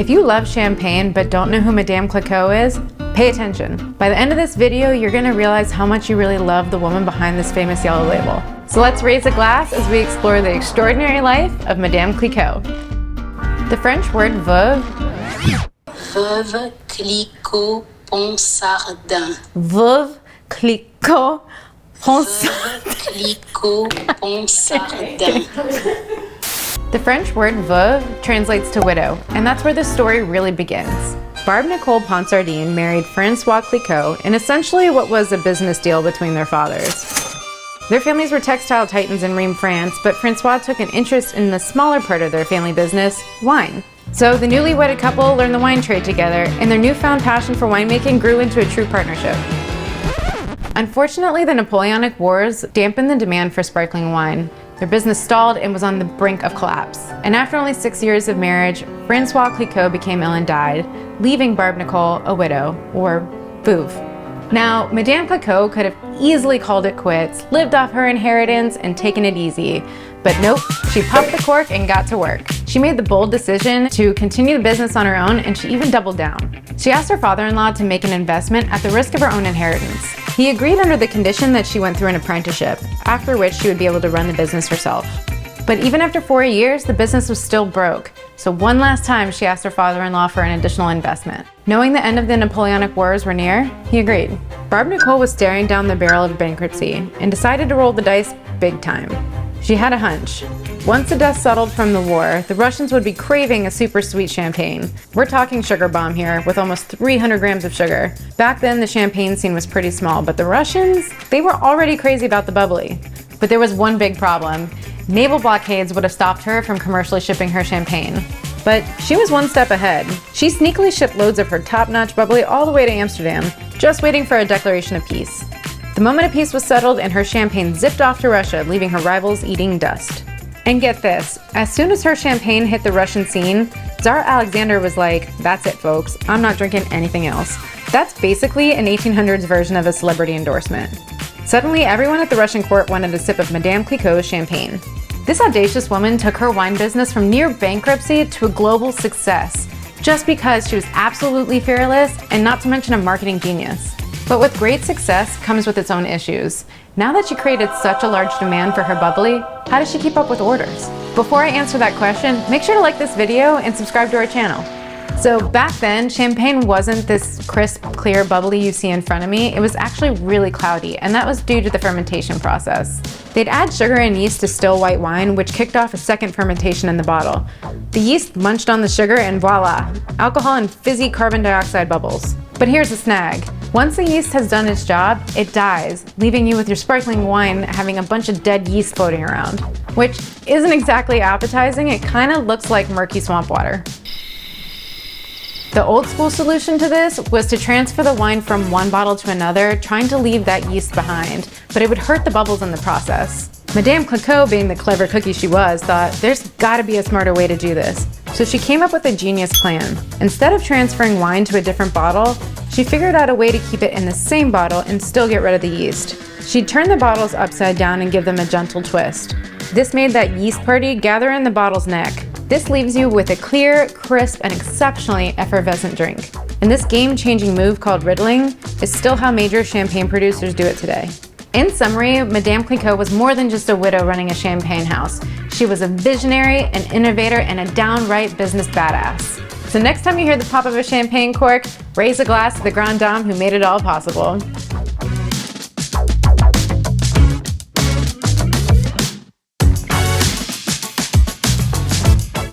If you love champagne but don't know who Madame Clicquot is, pay attention. By the end of this video, you're gonna realize how much you really love the woman behind this famous yellow label. So let's raise a glass as we explore the extraordinary life of Madame Clicquot. The French word veuve, Veuve Clicquot Ponsardin. Veuve Clicquot, Veuve Clicquot Ponsardin. The French word veuve translates to widow, and that's where the story really begins. Barbe Nicole Ponsardin married Francois Clicquot in essentially what was a business deal between their fathers. Their families were textile titans in Reims, France, but Francois took an interest in the smaller part of their family business, wine. So the newly wedded couple learned the wine trade together, and their newfound passion for winemaking grew into a true partnership. Unfortunately, the Napoleonic Wars dampened the demand for sparkling wine. Their business stalled and was on the brink of collapse. And after only 6 years of marriage, Francois Clicquot became ill and died, leaving Barbe Nicole a widow, or veuve. Now, Madame Clicquot could have easily called it quits, lived off her inheritance, and taken it easy. But nope, she popped the cork and got to work. She made the bold decision to continue the business on her own, and she even doubled down. She asked her father-in-law to make an investment at the risk of her own inheritance. He agreed under the condition that she went through an apprenticeship, after which she would be able to run the business herself. But even after 4 years, the business was still broke. So one last time, she asked her father-in-law for an additional investment. Knowing the end of the Napoleonic Wars were near, he agreed. Barbe Nicole was staring down the barrel of bankruptcy and decided to roll the dice big time. She had a hunch. Once the dust settled from the war, the Russians would be craving a super sweet champagne. We're talking sugar bomb here, with almost 300 grams of sugar. Back then, the champagne scene was pretty small, but the Russians, they were already crazy about the bubbly. But there was one big problem. Naval blockades would have stopped her from commercially shipping her champagne. But she was one step ahead. She sneakily shipped loads of her top-notch bubbly all the way to Amsterdam, just waiting for a declaration of peace. The moment of peace was settled and her champagne zipped off to Russia, leaving her rivals eating dust. And get this, as soon as her champagne hit the Russian scene, Tsar Alexander was like, that's it folks, I'm not drinking anything else. That's basically an 1800s version of a celebrity endorsement. Suddenly, everyone at the Russian court wanted a sip of Madame Clicquot's champagne. This audacious woman took her wine business from near bankruptcy to a global success, just because she was absolutely fearless and not to mention a marketing genius. But with great success comes with its own issues. Now that she created such a large demand for her bubbly, how does she keep up with orders? Before I answer that question, make sure to like this video and subscribe to our channel. So back then, champagne wasn't this crisp, clear bubbly you see in front of me. It was actually really cloudy, and that was due to the fermentation process. They'd add sugar and yeast to still white wine, which kicked off a second fermentation in the bottle. The yeast munched on the sugar and voila, alcohol and fizzy carbon dioxide bubbles. But here's the snag. Once the yeast has done its job, it dies, leaving you with your sparkling wine having a bunch of dead yeast floating around. Which isn't exactly appetizing, it kind of looks like murky swamp water. The old school solution to this was to transfer the wine from one bottle to another, trying to leave that yeast behind, but it would hurt the bubbles in the process. Madame Clicquot, being the clever cookie she was, thought there's gotta be a smarter way to do this. So she came up with a genius plan. Instead of transferring wine to a different bottle, she figured out a way to keep it in the same bottle and still get rid of the yeast. She'd turn the bottles upside down and give them a gentle twist. This made that yeast party gather in the bottle's neck. This leaves you with a clear, crisp, and exceptionally effervescent drink. And this game-changing move called riddling is still how major champagne producers do it today. In summary, Madame Clicquot was more than just a widow running a champagne house. She was a visionary, an innovator, and a downright business badass. So next time you hear the pop of a champagne cork, raise a glass to the grande dame who made it all possible.